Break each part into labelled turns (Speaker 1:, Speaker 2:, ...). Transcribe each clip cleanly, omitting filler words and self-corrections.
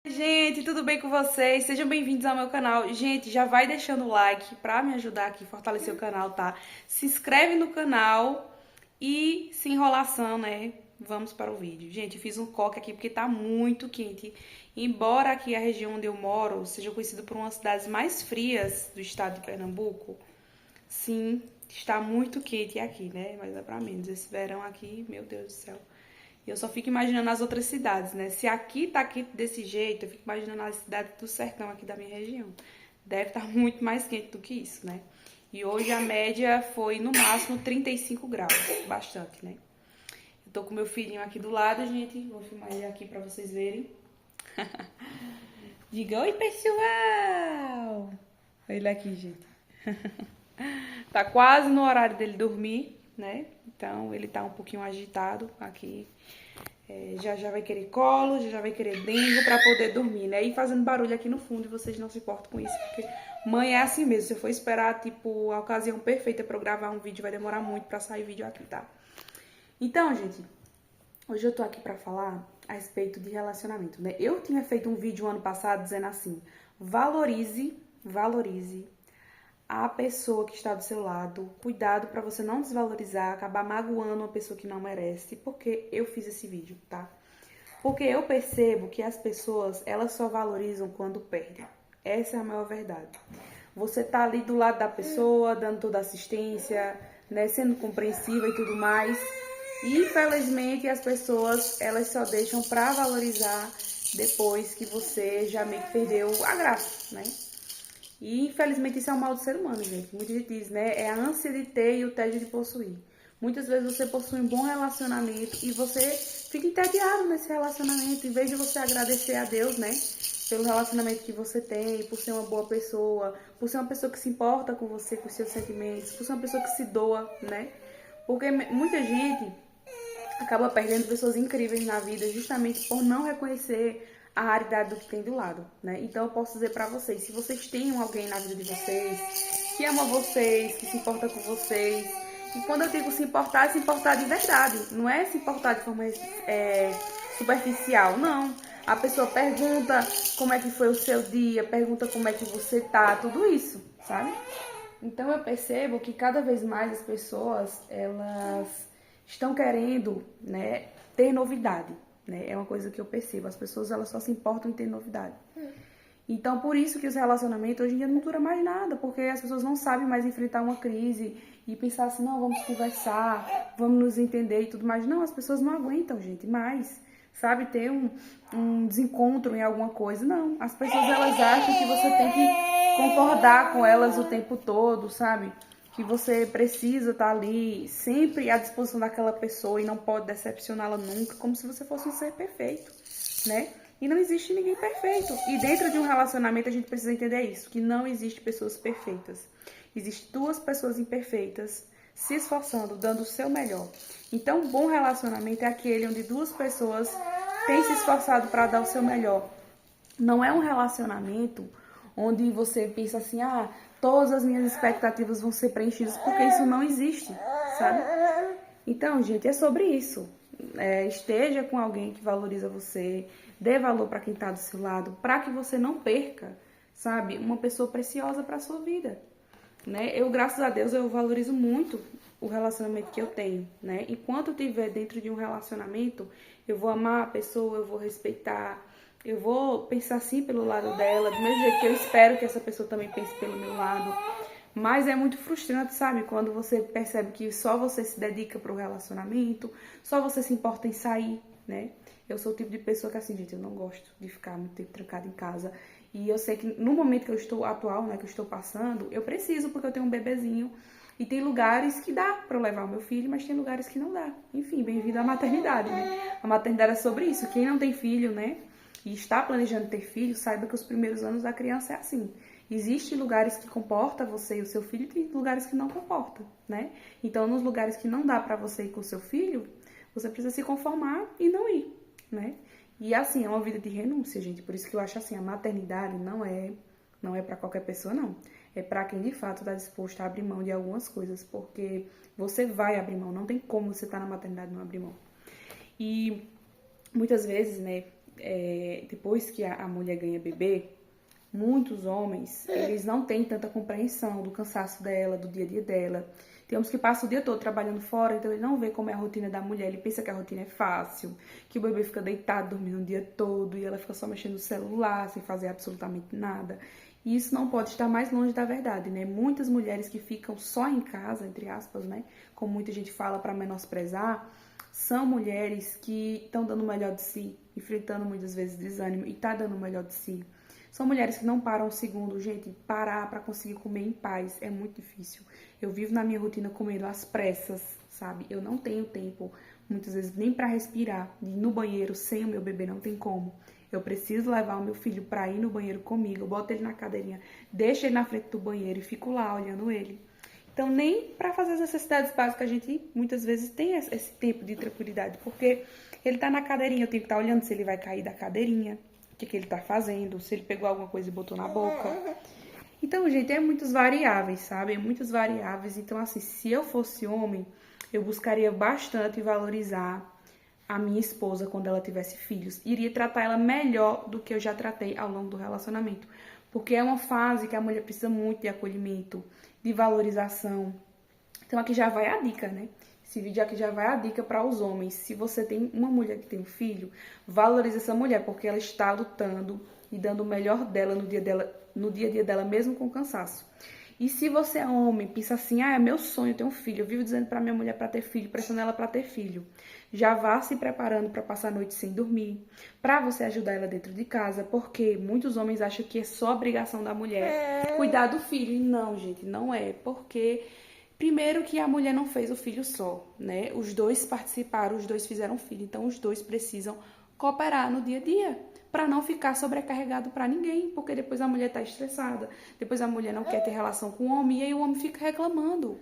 Speaker 1: Gente, tudo bem com vocês? Sejam bem-vindos ao meu canal. Gente, já vai deixando o like pra me ajudar aqui, fortalecer o canal, tá? Se inscreve no canal e, sem enrolação, né? Vamos para o vídeo. Gente, eu fiz um coque aqui porque tá muito quente. Embora aqui a região onde eu moro seja conhecida por uma das cidades mais frias do estado de Pernambuco, sim, está muito quente aqui, né? Mas é pra menos. Esse verão aqui, meu Deus do céu. E eu só fico imaginando as outras cidades, né? Se aqui tá quente desse jeito, eu fico imaginando as cidades do sertão aqui da minha região. Deve estar muito mais quente do que isso, né? E hoje a média foi no máximo 35 graus. Bastante, né? Eu tô com meu filhinho aqui do lado, gente. Vou filmar ele aqui pra vocês verem. Diga oi, pessoal! Olha ele aqui, gente. Tá quase no horário dele dormir, né? Então ele tá um pouquinho agitado aqui. Já vai querer colo, já vai querer dengo pra poder dormir, né? E fazendo barulho aqui no fundo, e vocês não se importam com isso, porque mãe é assim mesmo. Se eu for esperar, tipo, a ocasião perfeita pra eu gravar um vídeo, vai demorar muito pra sair vídeo aqui, tá? Então, gente, hoje eu tô aqui pra falar a respeito de relacionamento, né? Eu tinha feito um vídeo ano passado dizendo assim: valorize a pessoa que está do seu lado. Cuidado para você não desvalorizar, acabar magoando uma pessoa que não merece. Porque eu fiz esse vídeo, tá? Porque eu percebo que as pessoas, elas só valorizam quando perdem. Essa é a maior verdade. Você tá ali do lado da pessoa, dando toda a assistência, né, sendo compreensiva e tudo mais. E infelizmente as pessoas, elas só deixam para valorizar depois que você já meio que perdeu a graça, né? E infelizmente isso é um mal do ser humano, gente. Muita gente diz, né? É a ânsia de ter e o tédio de possuir. Muitas vezes você possui um bom relacionamento e você fica entediado nesse relacionamento, em vez de você agradecer a Deus, né? Pelo relacionamento que você tem, por ser uma boa pessoa, por ser uma pessoa que se importa com você, com os seus sentimentos, por ser uma pessoa que se doa, né? Porque muita gente acaba perdendo pessoas incríveis na vida justamente por não reconhecer a raridade do que tem do lado, né? Então eu posso dizer pra vocês, se vocês têm alguém na vida de vocês, que ama vocês, que se importa com vocês, e quando eu digo se importar de verdade, não é se importar de forma superficial, não. A pessoa pergunta como é que foi o seu dia, pergunta como é que você tá, tudo isso, sabe? Então eu percebo que cada vez mais as pessoas, elas estão querendo, né, ter novidade, né? É uma coisa que eu percebo. As pessoas, elas só se importam em ter novidade. Então, por isso que os relacionamentos hoje em dia não duram mais nada, porque as pessoas não sabem mais enfrentar uma crise e pensar assim, não, vamos conversar, vamos nos entender e tudo mais. Não, as pessoas não aguentam, gente, mais, sabe, ter um desencontro em alguma coisa. Não, as pessoas, elas acham que você tem que concordar com elas o tempo todo, sabe? Que você precisa estar ali sempre à disposição daquela pessoa e não pode decepcioná-la nunca, como se você fosse um ser perfeito, né? E não existe ninguém perfeito. E dentro de um relacionamento a gente precisa entender isso, que não existe pessoas perfeitas. Existem duas pessoas imperfeitas se esforçando, dando o seu melhor. Então, um bom relacionamento é aquele onde duas pessoas têm se esforçado para dar o seu melhor. Não é um relacionamento onde você pensa assim, ah, todas as minhas expectativas vão ser preenchidas, porque isso não existe, sabe? Então, gente, é sobre isso. Esteja com alguém que valoriza você, dê valor para quem está do seu lado, para que você não perca, sabe, uma pessoa preciosa para sua vida, né? Eu, graças a Deus, eu valorizo muito o relacionamento que eu tenho, né? Enquanto eu estiver dentro de um relacionamento, eu vou amar a pessoa, eu vou respeitar, eu vou pensar assim pelo lado dela, do mesmo jeito que eu espero que essa pessoa também pense pelo meu lado. Mas é muito frustrante, sabe? Quando você percebe que só você se dedica pro relacionamento, só você se importa em sair, né? Eu sou o tipo de pessoa que, assim, gente, eu não gosto de ficar muito tempo trancada em casa. E eu sei que no momento que eu estou atual, né, que eu estou passando, eu preciso, porque eu tenho um bebezinho. E tem lugares que dá pra eu levar o meu filho, mas tem lugares que não dá. Enfim, bem-vindo à maternidade, né? A maternidade é sobre isso. Quem não tem filho, né, e está planejando ter filho, saiba que os primeiros anos da criança é assim. Existem lugares que comporta você e o seu filho e tem lugares que não comporta, né? Então, nos lugares que não dá pra você ir com o seu filho, você precisa se conformar e não ir, né? E assim, é uma vida de renúncia, gente. Por isso que eu acho assim, a maternidade não é para qualquer pessoa, não. É para quem de fato está disposto a abrir mão de algumas coisas, porque você vai abrir mão. Não tem como você estar na maternidade e não abrir mão. E muitas vezes, né, depois que a mulher ganha bebê, muitos homens, eles não têm tanta compreensão do cansaço dela, do dia a dia dela. Tem homens que passam o dia todo trabalhando fora, então ele não vê como é a rotina da mulher, ele pensa que a rotina é fácil, que o bebê fica deitado, dormindo o dia todo, e ela fica só mexendo no celular, sem fazer absolutamente nada. E isso não pode estar mais longe da verdade, né? Muitas mulheres que ficam só em casa, entre aspas, né? Como muita gente fala para menosprezar, são mulheres que estão dando o melhor de si, enfrentando muitas vezes desânimo e tá dando o melhor de si. São mulheres que não param um segundo, gente, parar para conseguir comer em paz é muito difícil. Eu vivo na minha rotina comendo às pressas, sabe? Eu não tenho tempo, muitas vezes, nem para respirar. Ir no banheiro sem o meu bebê não tem como. Eu preciso levar o meu filho para ir no banheiro comigo, eu boto ele na cadeirinha, deixo ele na frente do banheiro e fico lá olhando ele. Então, nem para fazer as necessidades básicas a gente muitas vezes tem esse tempo de tranquilidade, porque ele tá na cadeirinha, eu tenho que estar olhando se ele vai cair da cadeirinha, o que ele tá fazendo, se ele pegou alguma coisa e botou na boca. Então, gente, é muitas variáveis, sabe? É muitas variáveis. Então, assim, se eu fosse homem, eu buscaria bastante valorizar a minha esposa quando ela tivesse filhos. Iria tratar ela melhor do que eu já tratei ao longo do relacionamento. Porque é uma fase que a mulher precisa muito de acolhimento, de valorização. Então, aqui já vai a dica, né? Esse vídeo aqui já vai a dica para os homens. Se você tem uma mulher que tem um filho, valorize essa mulher, porque ela está lutando e dando o melhor dela no dia a dia dela, mesmo com cansaço. E se você é homem, pensa assim, é meu sonho ter um filho, eu vivo dizendo para minha mulher para ter filho, pressionando ela para ter filho. Já vá se preparando para passar a noite sem dormir, para você ajudar ela dentro de casa, porque muitos homens acham que é só obrigação da mulher cuidar do filho. E não, gente, não é, porque primeiro que a mulher não fez o filho só, né? Os dois participaram, os dois fizeram filho, então os dois precisam cooperar no dia a dia, para não ficar sobrecarregado para ninguém, porque depois a mulher tá estressada, depois a mulher não quer ter relação com o homem, e aí o homem fica reclamando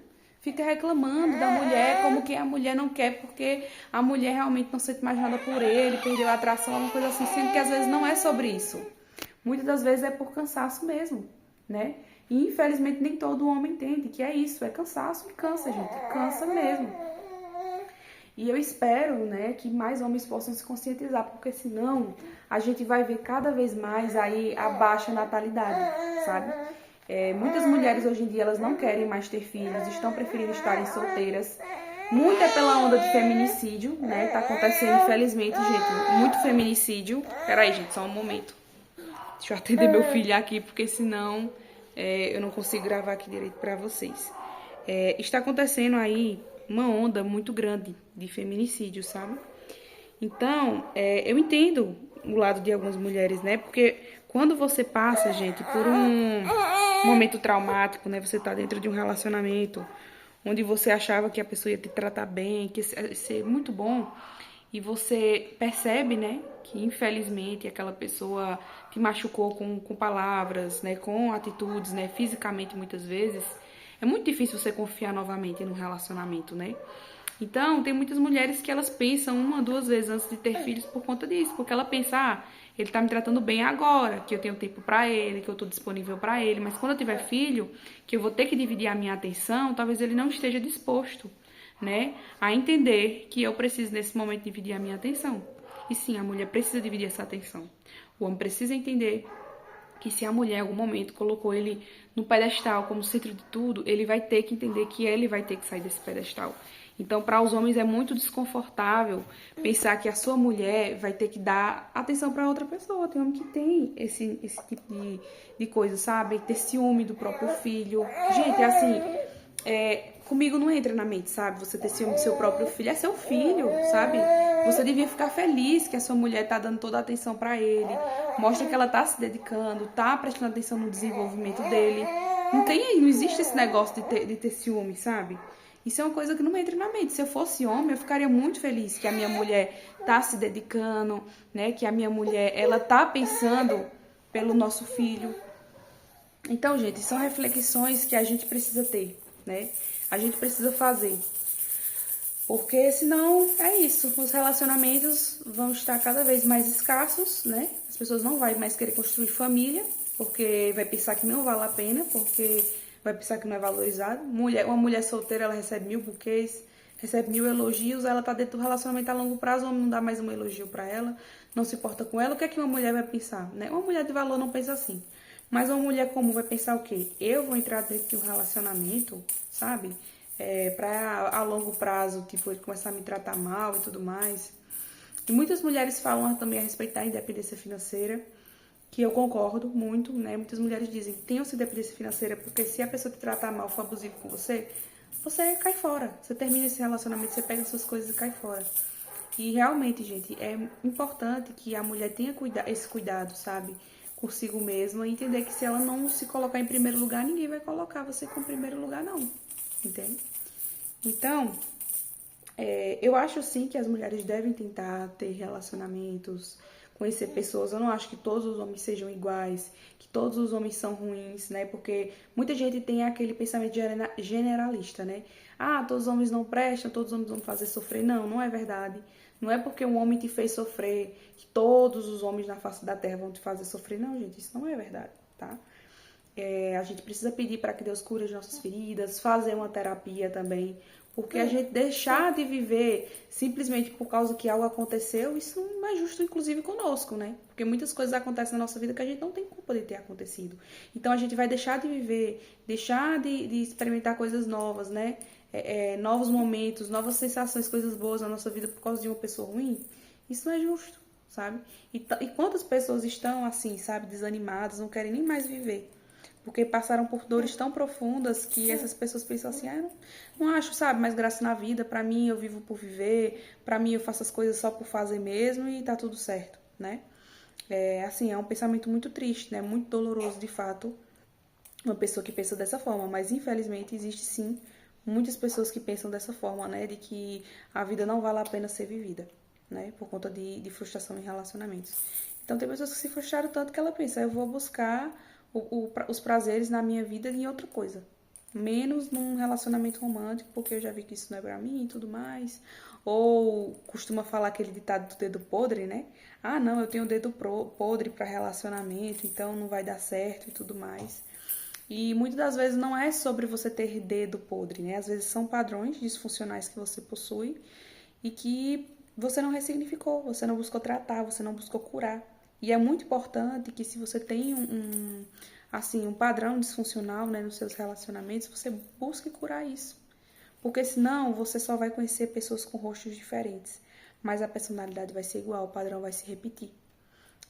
Speaker 1: da mulher, como que a mulher não quer, porque a mulher realmente não sente mais nada por ele, perdeu a atração, alguma coisa assim, sendo que às vezes não é sobre isso. Muitas das vezes é por cansaço mesmo, né? E infelizmente nem todo homem entende que é isso, é cansaço e cansa, gente, cansa mesmo. E eu espero, né, que mais homens possam se conscientizar, porque senão a gente vai ver cada vez mais aí a baixa natalidade, sabe? Muitas mulheres hoje em dia, elas não querem mais ter filhos, estão preferindo estarem solteiras. Muito é pela onda de feminicídio, né? Tá acontecendo, infelizmente, gente, muito feminicídio. Peraí, gente, só um momento. Deixa eu atender meu filho aqui, porque senão eu não consigo gravar aqui direito pra vocês. Está acontecendo aí uma onda muito grande de feminicídio, sabe? Então, eu entendo o lado de algumas mulheres, né? Porque quando você passa, gente, por um momento traumático, né? Você tá dentro de um relacionamento onde você achava que a pessoa ia te tratar bem, que ia ser muito bom, e você percebe, né, que infelizmente aquela pessoa te machucou com palavras, né, com atitudes, né, fisicamente muitas vezes, é muito difícil você confiar novamente num relacionamento, né? Então, tem muitas mulheres que elas pensam uma, duas vezes antes de ter filhos por conta disso, porque ela pensa, ele tá me tratando bem agora, que eu tenho tempo pra ele, que eu tô disponível pra ele, mas quando eu tiver filho, que eu vou ter que dividir a minha atenção, talvez ele não esteja disposto, né, a entender que eu preciso nesse momento dividir a minha atenção. E sim, a mulher precisa dividir essa atenção. O homem precisa entender que se a mulher em algum momento colocou ele no pedestal como centro de tudo, ele vai ter que entender que ele vai ter que sair desse pedestal. Então, para os homens é muito desconfortável pensar que a sua mulher vai ter que dar atenção para outra pessoa. Tem homem que tem esse tipo de coisa, sabe? Ter ciúme do próprio filho. Gente, assim, comigo não entra na mente, sabe? Você ter ciúme do seu próprio filho. É seu filho, sabe? Você devia ficar feliz que a sua mulher tá dando toda a atenção para ele. Mostra que ela tá se dedicando, tá prestando atenção no desenvolvimento dele. Não existe esse negócio de ter ciúme, sabe? Isso é uma coisa que não me entra na mente. Se eu fosse homem, eu ficaria muito feliz que a minha mulher tá se dedicando, né? Que a minha mulher, ela tá pensando pelo nosso filho. Então, gente, são reflexões que a gente precisa ter, né? A gente precisa fazer. Porque senão é isso. Os relacionamentos vão estar cada vez mais escassos, né? As pessoas não vão mais querer construir família, porque vai pensar que não vale a pena, porque vai pensar que não é valorizado. Uma mulher solteira, ela recebe 1000 buquês, recebe 1000 elogios, ela tá dentro do relacionamento a longo prazo, o homem não dá mais um elogio pra ela, não se importa com ela, o que é que uma mulher vai pensar, né? Uma mulher de valor não pensa assim. Mas uma mulher comum vai pensar o quê? Eu vou entrar dentro de um relacionamento, sabe? Pra a longo prazo, tipo, ele começar a me tratar mal e tudo mais. E muitas mulheres falam também a respeito da independência financeira, que eu concordo muito, né? Muitas mulheres dizem, tenham-se independência financeira, porque se a pessoa te tratar mal, for abusivo com você, você cai fora. Você termina esse relacionamento, você pega suas coisas e cai fora. E realmente, gente, é importante que a mulher tenha esse cuidado, sabe? Consigo mesma e entender que se ela não se colocar em primeiro lugar, ninguém vai colocar você como primeiro lugar, não. Entende? Então, eu acho sim que as mulheres devem tentar ter relacionamentos, conhecer pessoas. Eu não acho que todos os homens sejam iguais, que todos os homens são ruins, né? Porque muita gente tem aquele pensamento generalista, né? Ah, todos os homens não prestam, todos os homens vão fazer sofrer. Não, não é verdade. Não é porque um homem te fez sofrer que todos os homens na face da terra vão te fazer sofrer. Não, gente, isso não é verdade, tá? A gente precisa pedir para que Deus cure as nossas feridas, fazer uma terapia também, porque a gente deixar de viver simplesmente por causa que algo aconteceu, isso não é justo, inclusive, conosco, né? Porque muitas coisas acontecem na nossa vida que a gente não tem culpa de ter acontecido. Então a gente vai deixar de viver, deixar de experimentar coisas novas, né? Novos momentos, novas sensações, coisas boas na nossa vida por causa de uma pessoa ruim. Isso não é justo, sabe? E quantas pessoas estão assim, sabe, desanimadas, não querem nem mais viver? Porque passaram por dores tão profundas que essas pessoas pensam assim, eu não acho, sabe, mais graça na vida. Pra mim, eu vivo por viver. Pra mim, eu faço as coisas só por fazer mesmo e tá tudo certo, né? Assim, é um pensamento muito triste, né? Muito doloroso, de fato, uma pessoa que pensa dessa forma. Mas, infelizmente, existe sim muitas pessoas que pensam dessa forma, né? De que a vida não vale a pena ser vivida, né? Por conta de frustração em relacionamentos. Então, tem pessoas que se frustraram tanto que ela pensa, eu vou buscar os prazeres na minha vida em outra coisa. Menos num relacionamento romântico, porque eu já vi que isso não é pra mim e tudo mais. Ou costuma falar aquele ditado do dedo podre, né? Ah, não, eu tenho o dedo podre pra relacionamento, então não vai dar certo e tudo mais. E muitas das vezes não é sobre você ter dedo podre, né? Às vezes são padrões disfuncionais que você possui e que você não ressignificou, você não buscou tratar, você não buscou curar. E é muito importante que se você tem um padrão disfuncional, né, nos seus relacionamentos, você busque curar isso. Porque senão você só vai conhecer pessoas com rostos diferentes, mas a personalidade vai ser igual, o padrão vai se repetir.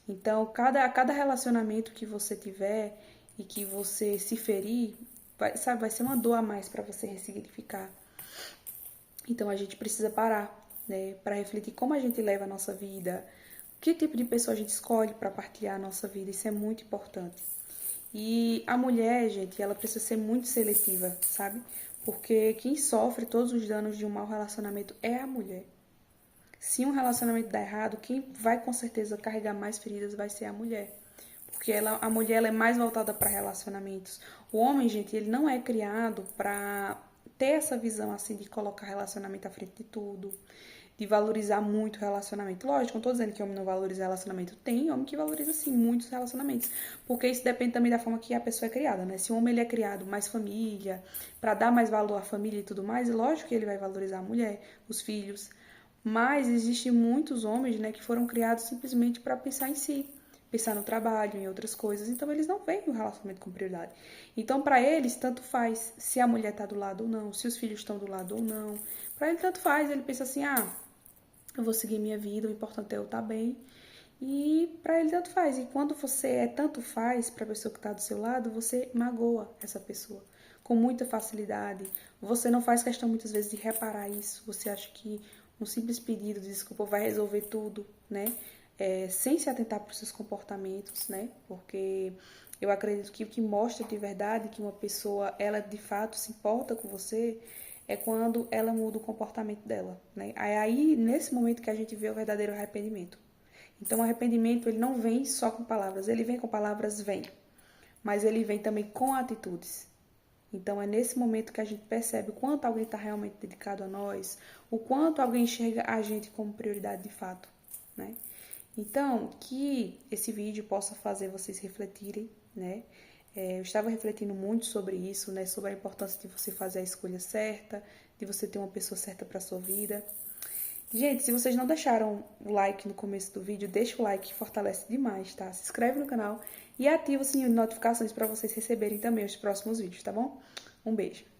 Speaker 1: Então, cada relacionamento que você tiver e que você se ferir, vai ser uma dor a mais para você ressignificar. Então, a gente precisa parar, né, para refletir como a gente leva a nossa vida, que tipo de pessoa a gente escolhe para partilhar a nossa vida. Isso é muito importante. E a mulher, gente, ela precisa ser muito seletiva, sabe? Porque quem sofre todos os danos de um mau relacionamento é a mulher. Se um relacionamento dá errado, quem vai com certeza carregar mais feridas vai ser a mulher. Porque a mulher ela é mais voltada para relacionamentos. O homem, gente, ele não é criado para ter essa visão assim de colocar relacionamento à frente de tudo, de valorizar muito o relacionamento. Lógico, não tô dizendo que homem não valoriza relacionamento. Tem homem que valoriza, sim, muitos relacionamentos. Porque isso depende também da forma que a pessoa é criada, né? Se o homem ele é criado mais família, para dar mais valor à família e tudo mais, lógico que ele vai valorizar a mulher, os filhos. Mas existem muitos homens, né, que foram criados simplesmente para pensar em si, pensar no trabalho, em outras coisas. Então eles não veem o relacionamento com prioridade. Então para eles tanto faz se a mulher tá do lado ou não, se os filhos estão do lado ou não. Para ele tanto faz, ele pensa assim: "Ah, eu vou seguir minha vida, o importante é eu estar bem". E para ele tanto faz. E quando você tanto faz para a pessoa que está do seu lado, você magoa essa pessoa com muita facilidade. Você não faz questão muitas vezes de reparar isso. Você acha que um simples pedido de desculpa vai resolver tudo, né? Sem se atentar para os seus comportamentos, né? Porque eu acredito que o que mostra de verdade que uma pessoa, ela de fato se importa com você, é quando ela muda o comportamento dela, né? É aí, nesse momento, que a gente vê o verdadeiro arrependimento. Então, o arrependimento, ele não vem só com palavras. Ele vem com palavras, vem. Mas ele vem também com atitudes. Então, é nesse momento que a gente percebe o quanto alguém está realmente dedicado a nós, o quanto alguém enxerga a gente como prioridade de fato, né? Então, que esse vídeo possa fazer vocês refletirem, né? Eu estava refletindo muito sobre isso, né? Sobre a importância de você fazer a escolha certa, de você ter uma pessoa certa para sua vida. Gente, se vocês não deixaram o like no começo do vídeo, deixa o like que fortalece demais, tá? Se inscreve no canal e ativa o sininho de notificações para vocês receberem também os próximos vídeos, tá bom? Um beijo!